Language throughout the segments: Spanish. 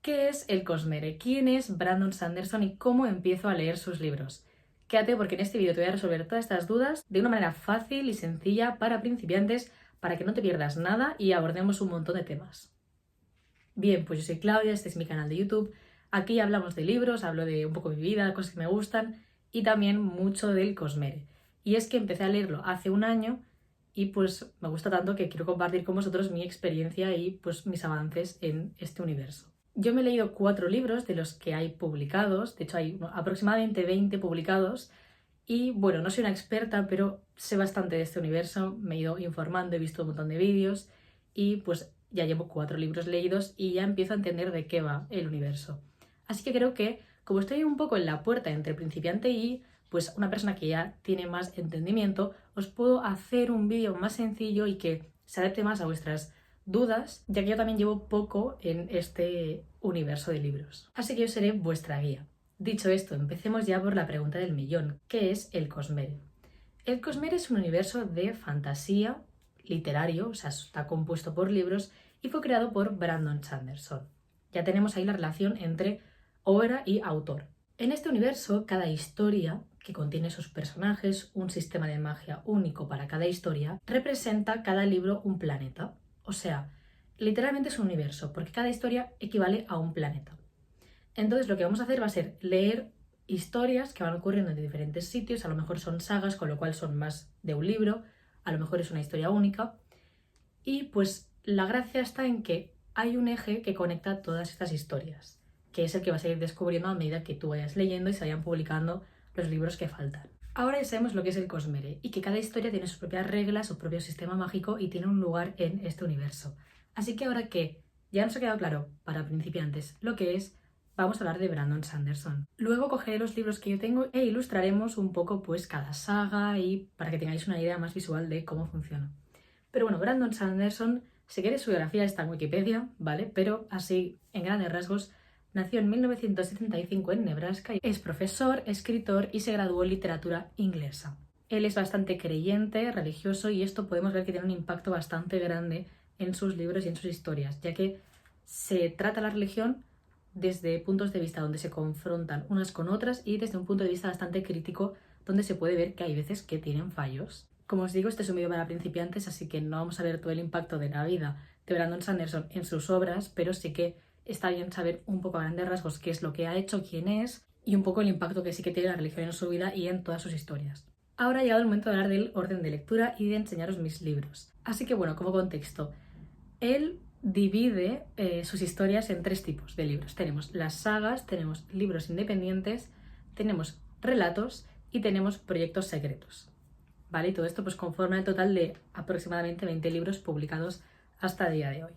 ¿Qué es el Cosmere? ¿Quién es Brandon Sanderson y cómo empiezo a leer sus libros? Quédate porque en este vídeo te voy a resolver todas estas dudas de una manera fácil y sencilla para principiantes, para que no te pierdas nada y abordemos un montón de temas. Bien, pues yo soy Claudia, este es mi canal de YouTube. Aquí hablamos de libros, hablo de un poco de mi vida, cosas que me gustan y también mucho del Cosmere. Y es que empecé a leerlo hace un año y pues me gusta tanto que quiero compartir con vosotros mi experiencia y pues mis avances en este universo. Yo me he leído 4 libros de los que hay publicados, de hecho hay aproximadamente 20 publicados y bueno, no soy una experta, pero sé bastante de este universo, me he ido informando, he visto un montón de vídeos y pues ya llevo 4 libros leídos y ya empiezo a entender de qué va el universo. Así que creo que como estoy un poco en la puerta entre principiante y pues una persona que ya tiene más entendimiento, os puedo hacer un vídeo más sencillo y que se adapte más a vuestras dudas, ya que yo también llevo poco en este universo de libros. Así que yo seré vuestra guía. Dicho esto, empecemos ya por la pregunta del millón. ¿Qué es el Cosmere? El Cosmere es un universo de fantasía literario, o sea, está compuesto por libros y fue creado por Brandon Sanderson. Ya tenemos ahí la relación entre obra y autor. En este universo, cada historia, que contiene sus personajes, un sistema de magia único para cada historia, representa cada libro un planeta. O sea, literalmente es un universo, porque cada historia equivale a un planeta. Entonces lo que vamos a hacer va a ser leer historias que van ocurriendo en diferentes sitios, a lo mejor son sagas, con lo cual son más de un libro, a lo mejor es una historia única, y pues la gracia está en que hay un eje que conecta todas estas historias, que es el que vas a ir descubriendo a medida que tú vayas leyendo y se vayan publicando los libros que faltan. Ahora ya sabemos lo que es el Cosmere y que cada historia tiene sus propias reglas, su propio sistema mágico y tiene un lugar en este universo. Así que ahora que ya nos ha quedado claro para principiantes lo que es, vamos a hablar de Brandon Sanderson. Luego cogeré los libros que yo tengo e ilustraremos un poco pues cada saga y para que tengáis una idea más visual de cómo funciona. Pero bueno, Brandon Sanderson, si queréis su biografía está en Wikipedia, ¿vale? Pero así, en grandes rasgos, nació en 1975 en Nebraska, es profesor, escritor y se graduó en literatura inglesa. Él es bastante creyente, religioso y esto podemos ver que tiene un impacto bastante grande en sus libros y en sus historias, ya que se trata la religión desde puntos de vista donde se confrontan unas con otras y desde un punto de vista bastante crítico donde se puede ver que hay veces que tienen fallos. Como os digo, este es un vídeo para principiantes, así que no vamos a ver todo el impacto de la vida de Brandon Sanderson en sus obras, pero sí que está bien saber un poco a grandes rasgos qué es lo que ha hecho, quién es y un poco el impacto que sí que tiene la religión en su vida y en todas sus historias. Ahora ha llegado el momento de hablar del orden de lectura y de enseñaros mis libros. Así que bueno, como contexto, él divide sus historias en 3 tipos de libros. Tenemos las sagas, tenemos libros independientes, tenemos relatos y tenemos proyectos secretos. ¿Vale? Y todo esto pues conforma el total de aproximadamente 20 libros publicados hasta el día de hoy.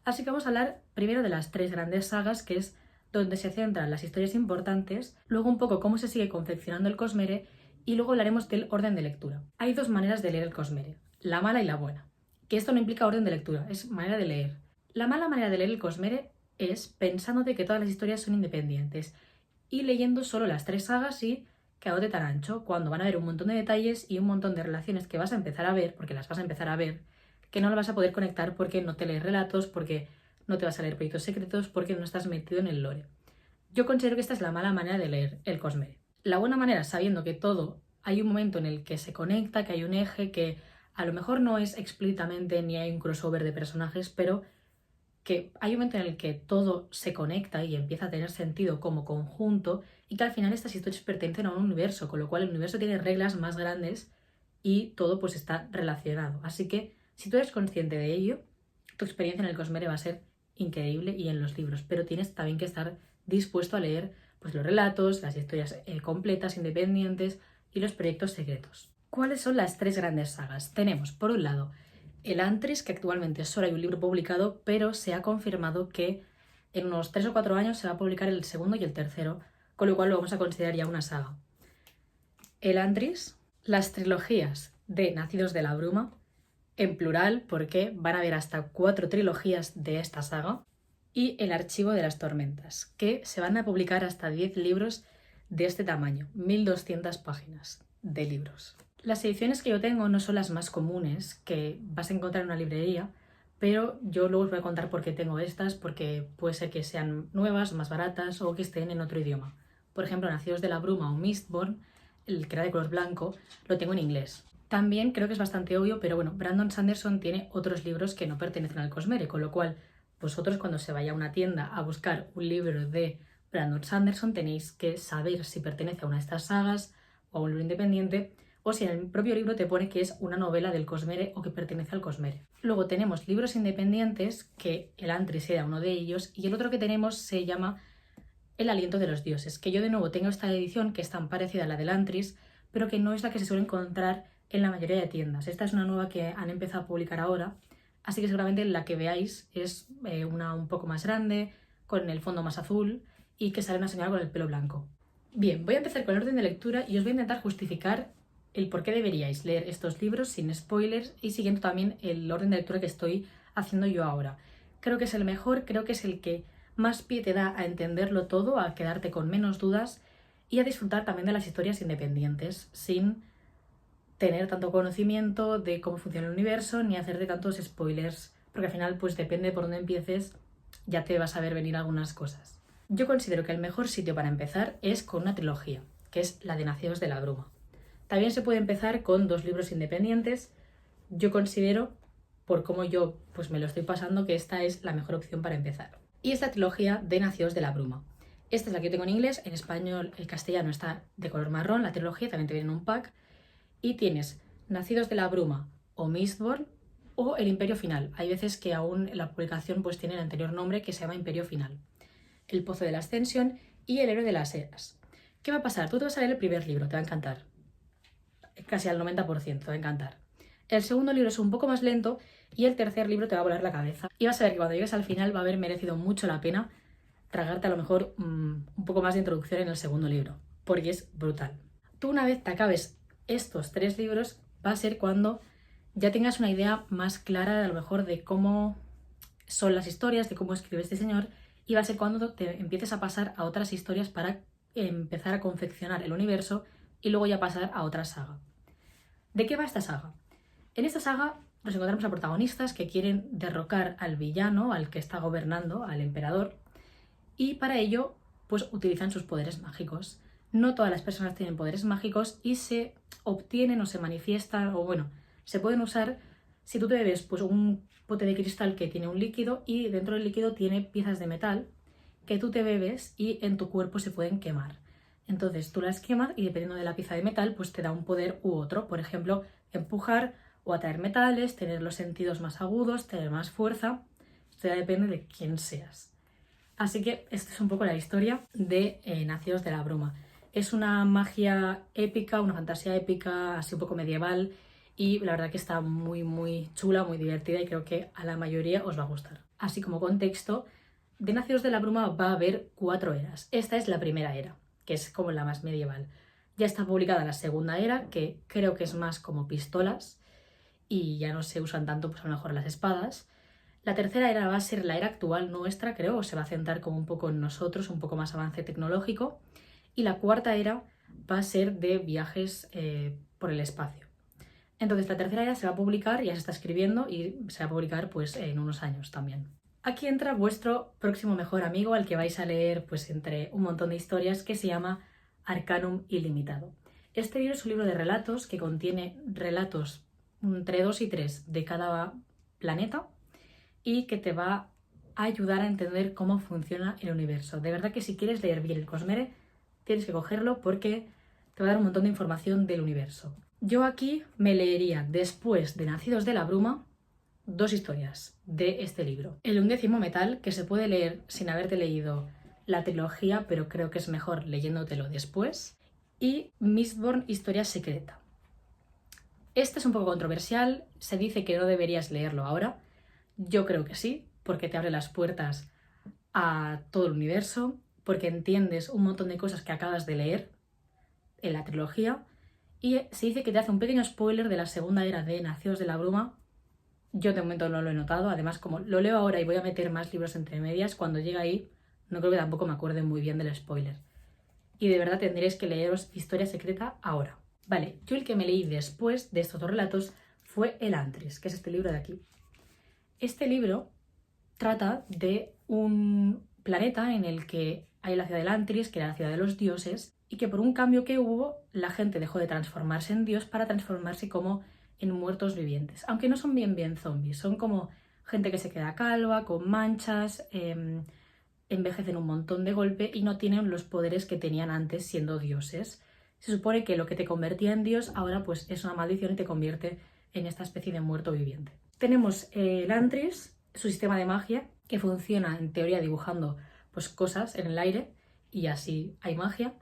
Así que vamos a hablar primero de las 3 grandes sagas, que es donde se centran las historias importantes, luego un poco cómo se sigue confeccionando el Cosmere y luego hablaremos del orden de lectura. Hay 2 maneras de leer el Cosmere, la mala y la buena, que esto no implica orden de lectura, es manera de leer. La mala manera de leer el Cosmere es pensándote que todas las historias son independientes y leyendo solo las 3 sagas y quedándote tan ancho, cuando van a haber un montón de detalles y un montón de relaciones que vas a empezar a ver, porque las vas a empezar a ver, que no las vas a poder conectar porque no te lees relatos, porque no te vas a leer proyectos secretos, porque no estás metido en el lore. Yo considero que esta es la mala manera de leer el Cosmere. La buena manera, sabiendo que todo hay un momento en el que se conecta, que hay un eje, que a lo mejor no es explícitamente ni hay un crossover de personajes, pero que hay un momento en el que todo se conecta y empieza a tener sentido como conjunto y que al final estas historias pertenecen a un universo, con lo cual el universo tiene reglas más grandes y todo pues está relacionado. Así que si tú eres consciente de ello, tu experiencia en el Cosmere va a ser increíble y en los libros, pero tienes también que estar dispuesto a leer pues los relatos, las historias completas, independientes y los proyectos secretos. ¿Cuáles son las 3 grandes sagas? Tenemos, por un lado, el Antris, que actualmente solo hay un libro publicado, pero se ha confirmado que en unos 3 o 4 años se va a publicar el segundo y el tercero, con lo cual lo vamos a considerar ya una saga. El Antris, las trilogías de Nacidos de la Bruma, en plural, porque van a haber hasta 4 trilogías de esta saga, y El Archivo de las Tormentas, que se van a publicar hasta 10 libros de este tamaño, 1200 páginas de libros. Las ediciones que yo tengo no son las más comunes que vas a encontrar en una librería, pero yo luego os voy a contar por qué tengo estas, porque puede ser que sean nuevas, más baratas o que estén en otro idioma. Por ejemplo, Nacidos de la Bruma o Mistborn, el que era de color blanco, lo tengo en inglés. También creo que es bastante obvio, pero bueno, Brandon Sanderson tiene otros libros que no pertenecen al Cosmere, con lo cual vosotros cuando se vaya a una tienda a buscar un libro de Brandon Sanderson tenéis que saber si pertenece a una de estas sagas o a un libro independiente, o si en el propio libro te pone que es una novela del Cosmere o que pertenece al Cosmere. Luego tenemos libros independientes, que el Antris era uno de ellos, y el otro que tenemos se llama El aliento de los dioses, que yo de nuevo tengo esta edición que es tan parecida a la del Antris, pero que no es la que se suele encontrar en la mayoría de tiendas. Esta es una nueva que han empezado a publicar ahora, así que seguramente la que veáis es una un poco más grande, con el fondo más azul y que sale una señora con el pelo blanco. Bien, voy a empezar con el orden de lectura y os voy a intentar justificar el por qué deberíais leer estos libros sin spoilers y siguiendo también el orden de lectura que estoy haciendo yo ahora. Creo que es el mejor, creo que es el que más pie te da a entenderlo todo, a quedarte con menos dudas y a disfrutar también de las historias independientes sin tener tanto conocimiento de cómo funciona el universo ni hacerte tantos spoilers, porque al final pues depende por dónde empieces, ya te vas a ver venir algunas cosas. Yo considero que el mejor sitio para empezar es con una trilogía, que es la de Nacidos de la Bruma. También se puede empezar con 2 libros independientes. Yo considero, por cómo yo pues me lo estoy pasando, que esta es la mejor opción para empezar. Y esta trilogía de Nacidos de la Bruma. Esta es la que yo tengo en inglés, en español el castellano está de color marrón, la trilogía también te viene en un pack. Y tienes Nacidos de la Bruma o Mistborn o El Imperio Final. Hay veces que aún la publicación pues tiene el anterior nombre que se llama Imperio Final. El Pozo de la Ascensión y El Héroe de las Eras. ¿Qué va a pasar? Tú te vas a leer el primer libro, te va a encantar. Casi al 90%, te va a encantar. El segundo libro es un poco más lento y el tercer libro te va a volar la cabeza. Y vas a ver que cuando llegues al final va a haber merecido mucho la pena tragarte a lo mejor un poco más de introducción en el segundo libro, porque es brutal. Tú una vez te acabes estos 3 libros va a ser cuando ya tengas una idea más clara a lo mejor de cómo son las historias, de cómo escribe este señor, y va a ser cuando te empieces a pasar a otras historias para empezar a confeccionar el universo y luego ya pasar a otra saga. ¿De qué va esta saga? En esta saga nos encontramos a protagonistas que quieren derrocar al villano, al que está gobernando, al emperador, y para ello pues utilizan sus poderes mágicos. No todas las personas tienen poderes mágicos y se obtienen o se manifiestan o bueno, se pueden usar si tú te bebes pues un pote de cristal que tiene un líquido y dentro del líquido tiene piezas de metal que tú te bebes y en tu cuerpo se pueden quemar. Entonces tú las quemas y dependiendo de la pieza de metal pues te da un poder u otro. Por ejemplo, empujar o atraer metales, tener los sentidos más agudos, tener más fuerza. Esto ya depende de quién seas. Así que esta es un poco la historia de Nacidos de la Bruma. Es una magia épica, una fantasía épica, así un poco medieval y la verdad que está muy muy chula, muy divertida y creo que a la mayoría os va a gustar. Así como contexto, de Nacidos de la Bruma va a haber 4 eras. Esta es la primera era, que es como la más medieval. Ya está publicada la segunda era, que creo que es más como pistolas y ya no se usan tanto pues a lo mejor las espadas. La tercera era va a ser la era actual nuestra, creo, o se va a centrar como un poco en nosotros, un poco más avance tecnológico. Y la cuarta era va a ser de viajes por el espacio. Entonces la tercera era se va a publicar, ya se está escribiendo y se va a publicar pues en unos años también. Aquí entra vuestro próximo mejor amigo al que vais a leer pues entre un montón de historias que se llama Arcanum Ilimitado. Este libro es un libro de relatos que contiene relatos entre 2 y 3 de cada planeta y que te va a ayudar a entender cómo funciona el universo. De verdad que si quieres leer bien el Cosmere, tienes que cogerlo porque te va a dar un montón de información del universo. Yo aquí me leería, después de Nacidos de la Bruma, 2 historias de este libro. El 11º Metal, que se puede leer sin haberte leído la trilogía, pero creo que es mejor leyéndotelo después. Y Mistborn, Historia Secreta. Este es un poco controversial, se dice que no deberías leerlo ahora. Yo creo que sí, porque te abre las puertas a todo el universo, porque entiendes un montón de cosas que acabas de leer en la trilogía, y se dice que te hace un pequeño spoiler de la segunda era de Nacidos de la Bruma. Yo de momento no lo he notado, además como lo leo ahora y voy a meter más libros entre medias, cuando llegue ahí no creo que tampoco me acuerde muy bien del spoiler. Y de verdad tendréis que leeros Historia Secreta ahora. Vale, yo el que me leí después de estos 2 relatos fue El Antris, que es este libro de aquí. Este libro trata de un planeta en el que hay la ciudad de Elantris, que era la ciudad de los dioses, y que por un cambio que hubo, la gente dejó de transformarse en dios para transformarse como en muertos vivientes. Aunque no son bien zombies, son como gente que se queda calva, con manchas, envejecen un montón de golpe y no tienen los poderes que tenían antes siendo dioses. Se supone que lo que te convertía en dios ahora pues es una maldición y te convierte en esta especie de muerto viviente. Tenemos Elantris, su sistema de magia, que funciona en teoría dibujando pues, cosas en el aire y así hay magia.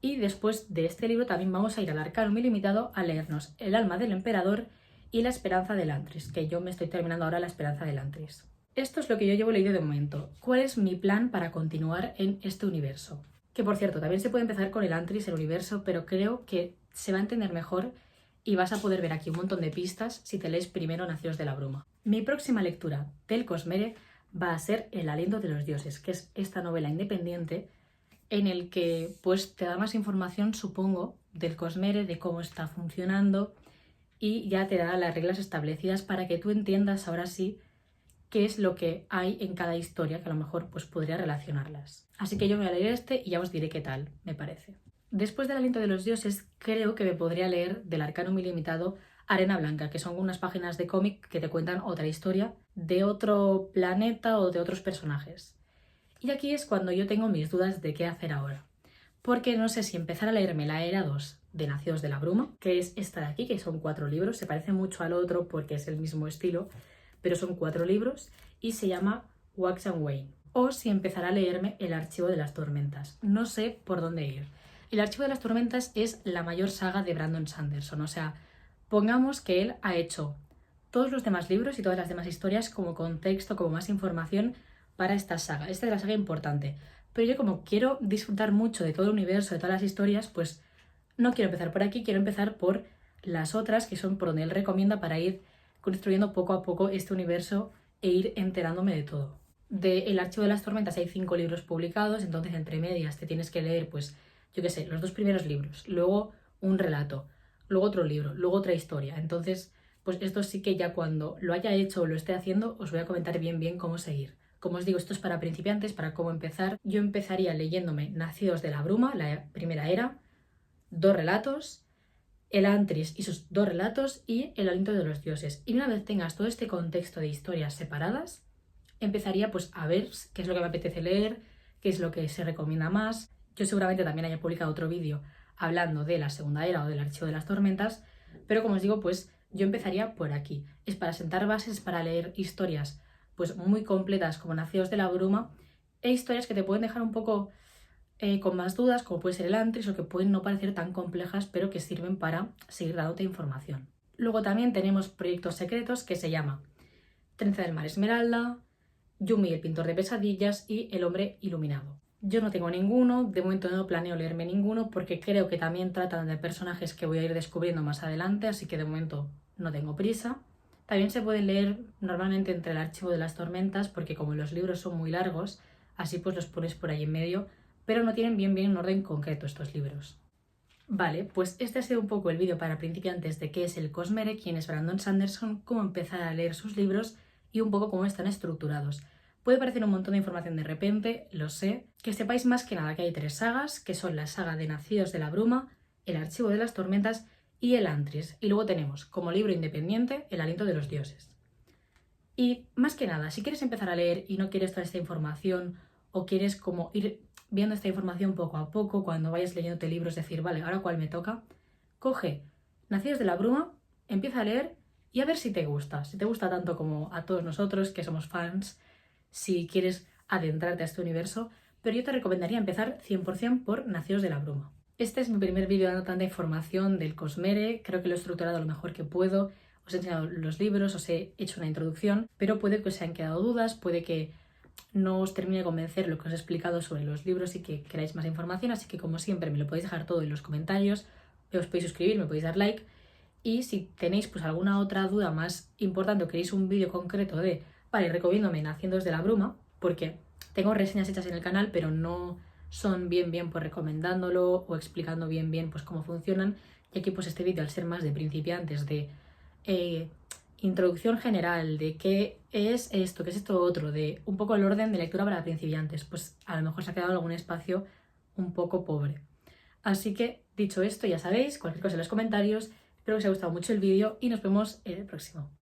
Y después de este libro también vamos a ir al Arcanum Ilimitado a leernos El alma del emperador y La esperanza de Elantris, que yo me estoy terminando ahora La esperanza de Elantris. Esto es lo que yo llevo leído de momento. ¿Cuál es mi plan para continuar en este universo? Que por cierto, también se puede empezar con Elantris, el universo, pero creo que se va a entender mejor y vas a poder ver aquí un montón de pistas si te lees primero Nacidos de la Bruma. Mi próxima lectura del Cosmere va a ser El aliento de los dioses, que es esta novela independiente en el que pues te da más información, supongo, del Cosmere, de cómo está funcionando y ya te da las reglas establecidas para que tú entiendas ahora sí qué es lo que hay en cada historia, que a lo mejor pues podría relacionarlas. Así que yo me voy a leer este y ya os diré qué tal me parece. Después del aliento de los dioses, creo que me podría leer del Arcanum Ilimitado Arena Blanca, que son unas páginas de cómic que te cuentan otra historia de otro planeta o de otros personajes. Y aquí es cuando yo tengo mis dudas de qué hacer ahora. Porque no sé si empezar a leerme la Era 2 de Nacidos de la Bruma, que es esta de aquí, que son 4 libros, se parece mucho al otro porque es el mismo estilo, pero son 4 libros y se llama Wax and Wayne. O si empezar a leerme El archivo de las tormentas. No sé por dónde ir. El archivo de las tormentas es la mayor saga de Brandon Sanderson, o sea, pongamos que él ha hecho todos los demás libros y todas las demás historias como contexto, como más información para esta saga. Esta es la saga importante. Pero yo como quiero disfrutar mucho de todo el universo, de todas las historias, pues no quiero empezar por aquí, quiero empezar por las otras, que son por donde él recomienda para ir construyendo poco a poco este universo e ir enterándome de todo. De El archivo de las tormentas hay 5 libros publicados, entonces entre medias te tienes que leer, pues, yo qué sé, los 2 primeros libros, luego un relato, luego otro libro, luego otra historia. Entonces, pues esto sí que ya cuando lo haya hecho o lo esté haciendo, os voy a comentar bien cómo seguir. Como os digo, esto es para principiantes, para cómo empezar. Yo empezaría leyéndome Nacidos de la Bruma, la primera era, 2 relatos, Elantris y sus 2 relatos y El aliento de los dioses. Y una vez tengas todo este contexto de historias separadas, empezaría pues a ver qué es lo que me apetece leer, qué es lo que se recomienda más. Yo seguramente también haya publicado otro vídeo hablando de la segunda era o del archivo de las tormentas, pero como os digo, pues yo empezaría por aquí. Es para sentar bases, para leer historias pues muy completas como Nacidos de la Bruma e historias que te pueden dejar un poco con más dudas, como puede ser el Antris, o que pueden no parecer tan complejas, pero que sirven para seguir dándote información. Luego también tenemos proyectos secretos que se llama Trenza del Mar Esmeralda, Yumi el pintor de pesadillas y El hombre iluminado. Yo no tengo ninguno, de momento no planeo leerme ninguno porque creo que también tratan de personajes que voy a ir descubriendo más adelante, así que de momento no tengo prisa. También se pueden leer normalmente entre el archivo de las tormentas porque como los libros son muy largos, así pues los pones por ahí en medio, pero no tienen bien un orden concreto estos libros. Vale, pues este ha sido un poco el vídeo para principiantes de qué es el Cosmere, quién es Brandon Sanderson, cómo empezar a leer sus libros y un poco cómo están estructurados. Puede parecer un montón de información de repente, lo sé. Que sepáis más que nada que hay 3 sagas, que son la saga de Nacidos de la Bruma, El archivo de las tormentas y Elantris. Y luego tenemos, como libro independiente, El aliento de los dioses. Y más que nada, si quieres empezar a leer y no quieres toda esta información o quieres como ir viendo esta información poco a poco, cuando vayas leyéndote libros, decir, vale, ahora cuál me toca, coge Nacidos de la Bruma, empieza a leer y a ver si te gusta. Si te gusta tanto como a todos nosotros, que somos fans, si quieres adentrarte a este universo, pero yo te recomendaría empezar 100% por Nacidos de la Bruma. Este es mi primer vídeo dando tanta información del Cosmere, creo que lo he estructurado lo mejor que puedo, os he enseñado los libros, os he hecho una introducción, pero puede que os hayan quedado dudas, puede que no os termine de convencer lo que os he explicado sobre los libros y que queráis más información, así que como siempre me lo podéis dejar todo en los comentarios, os podéis suscribir, me podéis dar like y si tenéis pues alguna otra duda más importante o queréis un vídeo concreto de, vale, recomiéndome Nacidos de la Bruma, porque tengo reseñas hechas en el canal pero no son bien pues recomendándolo o explicando bien pues cómo funcionan y aquí pues este vídeo al ser más de principiantes, de introducción general, de qué es esto, qué es esto otro, de un poco el orden de lectura para principiantes, pues a lo mejor se ha quedado algún espacio un poco pobre. Así que, dicho esto, ya sabéis, cualquier cosa en los comentarios, espero que os haya gustado mucho el vídeo y nos vemos en el próximo.